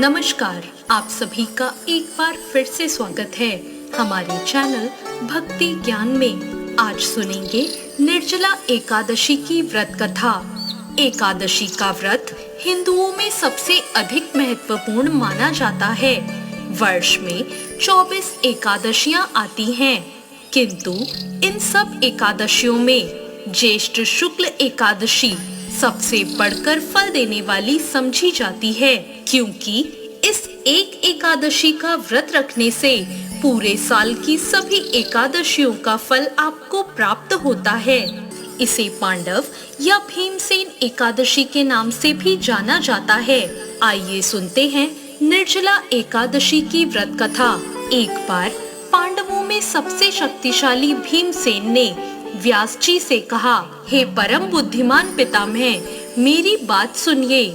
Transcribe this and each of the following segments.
नमस्कार, आप सभी का एक बार फिर से स्वागत है हमारे चैनल भक्ति ज्ञान में। आज सुनेंगे निर्जला एकादशी की व्रत कथा। एकादशी का व्रत हिंदुओं में सबसे अधिक महत्वपूर्ण माना जाता है। वर्ष में 24 एकादशियां आती हैं, किंतु इन सब एकादशियों में ज्येष्ठ शुक्ल एकादशी सबसे बढ़कर फल देने वाली समझी जाती है, क्योंकि इस एक एकादशी का व्रत रखने से पूरे साल की सभी एकादशियों का फल आपको प्राप्त होता है। इसे पांडव या भीमसेन एकादशी के नाम से भी जाना जाता है। आइए सुनते हैं निर्जला एकादशी की व्रत कथा। एक बार पांडवों में सबसे शक्तिशाली भीमसेन ने व्यास जी से कहा, हे परम बुद्धिमान पितामह, मेरी बात सुनिए।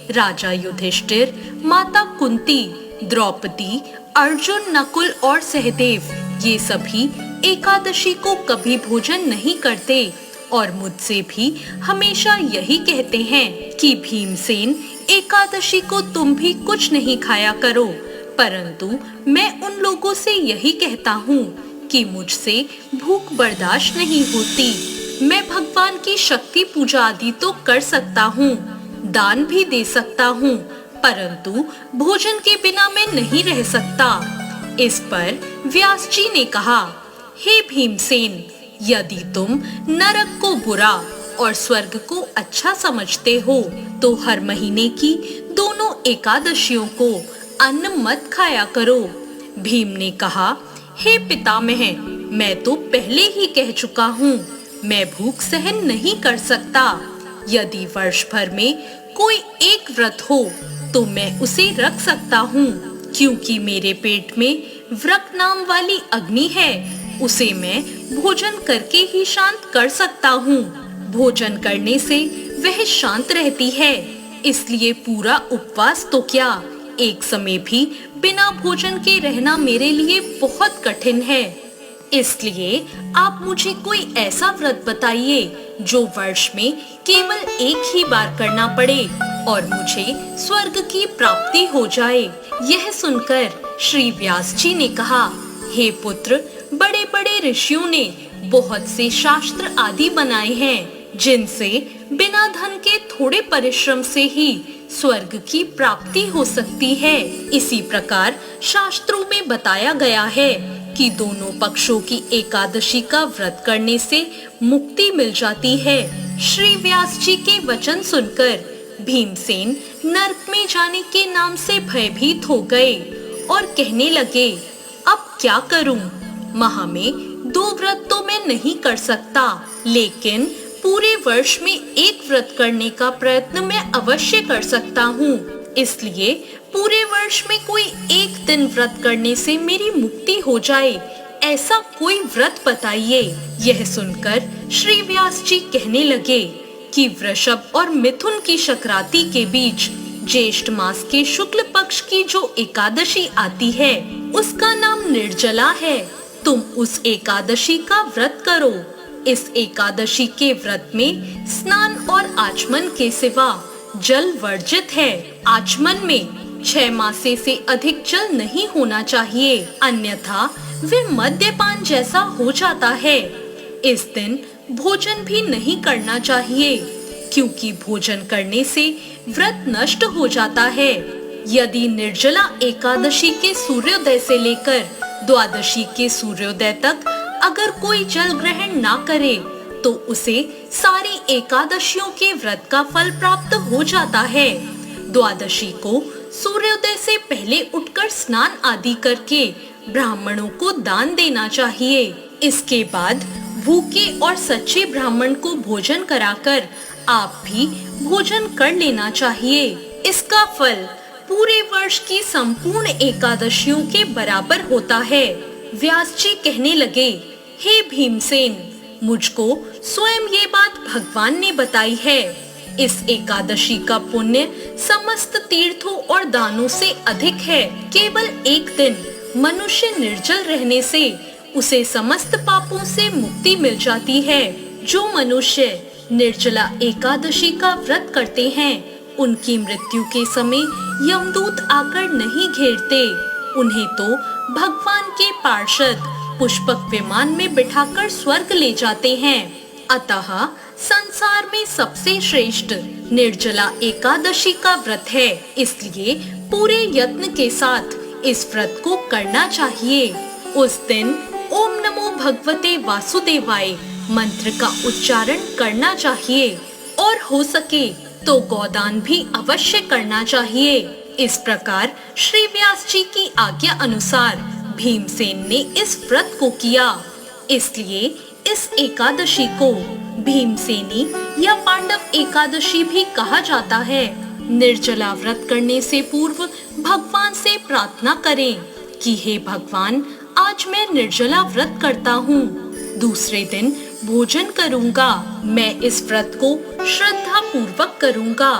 राजा युधिष्ठिर, माता कुंती, द्रौपदी, अर्जुन, नकुल और सहदेव ये सभी एकादशी को कभी भोजन नहीं करते और मुझसे भी हमेशा यही कहते हैं कि भीमसेन एकादशी को तुम भी कुछ नहीं खाया करो, परंतु मैं उन लोगों से यही कहता हूँ कि मुझसे भूख बर्दाश्त नहीं होती। मैं भगवान की शक्ति पूजा आदि तो कर सकता हूँ, दान भी दे सकता हूँ, परंतु भोजन के बिना मैं नहीं रह सकता। इस पर व्यास जी ने कहा, हे भीमसेन, यदि तुम नरक को बुरा और स्वर्ग को अच्छा समझते हो तो हर महीने की दोनों एकादशियों को अन्न मत खाया करो। भीम ने कहा, हे पितामह, मैं तो पहले ही कह चुका हूँ, मैं भूख सहन नहीं कर सकता। यदि वर्ष भर में कोई एक व्रत हो तो मैं उसे रख सकता हूँ, क्योंकि मेरे पेट में व्रत नाम वाली अग्नि है, उसे मैं भोजन करके ही शांत कर सकता हूँ। भोजन करने से वह शांत रहती है, इसलिए पूरा उपवास तो क्या, एक समय भी बिना भोजन के रहना मेरे लिए बहुत कठिन है। इसलिए आप मुझे कोई ऐसा व्रत बताइए जो वर्ष में केवल एक ही बार करना पड़े और मुझे स्वर्ग की प्राप्ति हो जाए। यह सुनकर श्री व्यास जी ने कहा, हे पुत्र, बड़े बड़े ऋषियों ने बहुत से शास्त्र आदि बनाए हैं, जिनसे बिना धन के थोड़े परिश्रम से ही स्वर्ग की प्राप्ति हो सकती है। इसी प्रकार शास्त्रों में बताया गया है कि दोनों पक्षों की एकादशी का व्रत करने से मुक्ति मिल जाती है। श्री व्यास जी के वचन सुनकर भीमसेन नरक में जाने के नाम से भयभीत हो गए और कहने लगे, अब क्या करूं? माह में 2 व्रत तो मैं नहीं कर सकता, लेकिन पूरे वर्ष में एक व्रत करने का प्रयत्न मैं अवश्य कर सकता हूँ। इसलिए पूरे वर्ष में कोई एक दिन व्रत करने से मेरी मुक्ति हो जाए, ऐसा कोई व्रत बताइए। यह सुनकर श्री व्यास जी कहने लगे कि वृषभ और मिथुन की संक्रांति के बीच ज्येष्ठ मास के शुक्ल पक्ष की जो एकादशी आती है, उसका नाम निर्जला है। तुम उस एकादशी का व्रत करो। इस एकादशी के व्रत में स्नान और आचमन के सिवा जल वर्जित है। आचमन में 6 मासे से अधिक जल नहीं होना चाहिए, अन्यथा वे मद्यपान जैसा हो जाता है। इस दिन भोजन भी नहीं करना चाहिए, क्योंकि भोजन करने से व्रत नष्ट हो जाता है। यदि निर्जला एकादशी के सूर्योदय से लेकर द्वादशी के सूर्योदय तक अगर कोई जल ग्रहण ना करे तो उसे सारी एकादशियों के व्रत का फल प्राप्त हो जाता है। द्वादशी को सूर्योदय से पहले उठकर स्नान आदि करके ब्राह्मणों को दान देना चाहिए। इसके बाद भूखे और सच्चे ब्राह्मण को भोजन कराकर आप भी भोजन कर लेना चाहिए। इसका फल पूरे वर्ष की संपूर्ण एकादशियों के बराबर होता है। व्यास जी कहने लगे, हे भीमसेन, मुझको स्वयं ये बात भगवान ने बताई है। इस एकादशी का पुण्य समस्त तीर्थों और दानों से अधिक है। केवल एक दिन मनुष्य निर्जल रहने से उसे समस्त पापों से मुक्ति मिल जाती है। जो मनुष्य निर्जला एकादशी का व्रत करते हैं उनकी मृत्यु के समय यमदूत आकर नहीं घेरते, उन्हें तो भगवान के पार्षद पुष्पक विमान में बिठाकर स्वर्ग ले जाते हैं। अतः संसार में सबसे श्रेष्ठ निर्जला एकादशी का व्रत है, इसलिए पूरे यत्न के साथ इस व्रत को करना चाहिए। उस दिन ओम नमो भगवते वासुदेवाय मंत्र का उच्चारण करना चाहिए और हो सके तो गोदान भी अवश्य करना चाहिए। इस प्रकार श्री व्यास जी की आज्ञा अनुसार भीमसेन ने इस व्रत को किया। इसलिए इस एकादशी को भीमसेनी या पांडव एकादशी भी कहा जाता है। निर्जला व्रत करने से पूर्व भगवान से प्रार्थना करें कि हे भगवान, आज मैं निर्जला व्रत करता हूँ, दूसरे दिन भोजन करूँगा, मैं इस व्रत को श्रद्धा पूर्वक करूँगा,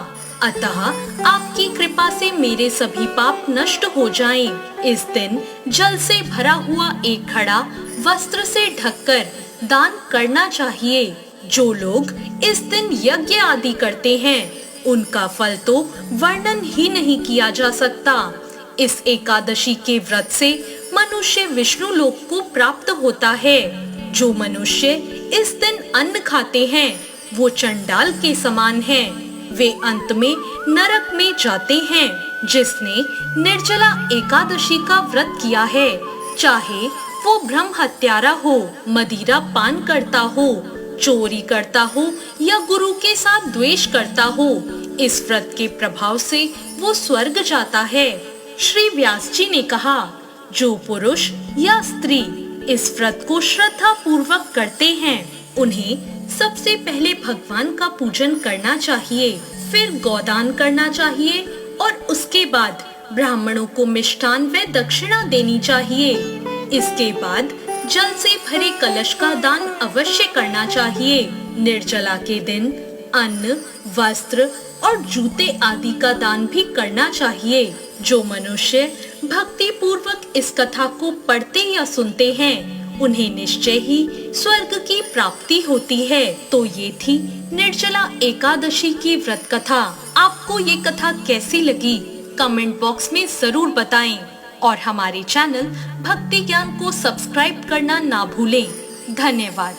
अतः आपकी कृपा से मेरे सभी पाप नष्ट हो जाएं। इस दिन जल से भरा हुआ एक घड़ा वस्त्र से ढककर दान करना चाहिए। जो लोग इस दिन यज्ञ आदि करते हैं, उनका फल तो वर्णन ही नहीं किया जा सकता। इस एकादशी के व्रत से मनुष्य विष्णु लोक को प्राप्त होता है। जो मनुष्य इस दिन अन्न खाते हैं, वो चंडाल के समान हैं। वे अंत में नरक में जाते हैं। जिसने निर्जला एकादशी का व्रत किया है, चाहे वो ब्रह्म हत्यारा हो, मदिरा पान करता हो, चोरी करता हो या गुरु के साथ द्वेष करता हो, इस व्रत के प्रभाव से वो स्वर्ग जाता है। श्री व्यास जी ने कहा, जो पुरुष या स्त्री इस व्रत को श्रद्धा पूर्वक करते हैं, उन्हें सबसे पहले भगवान का पूजन करना चाहिए, फिर गोदान करना चाहिए और उसके बाद ब्राह्मणों को मिष्ठान व दक्षिणा देनी चाहिए। इसके बाद जल से भरे कलश का दान अवश्य करना चाहिए। निर्जला के दिन अन्न, वस्त्र और जूते आदि का दान भी करना चाहिए। जो मनुष्य भक्ति पूर्वक इस कथा को पढ़ते या सुनते हैं, उन्हें निश्चय ही स्वर्ग की प्राप्ति होती है। तो ये थी निर्जला एकादशी की व्रत कथा। आपको ये कथा कैसी लगी, कमेंट बॉक्स में जरूर बताएं और हमारे चैनल भक्ति ज्ञान को सब्सक्राइब करना ना भूलें। धन्यवाद।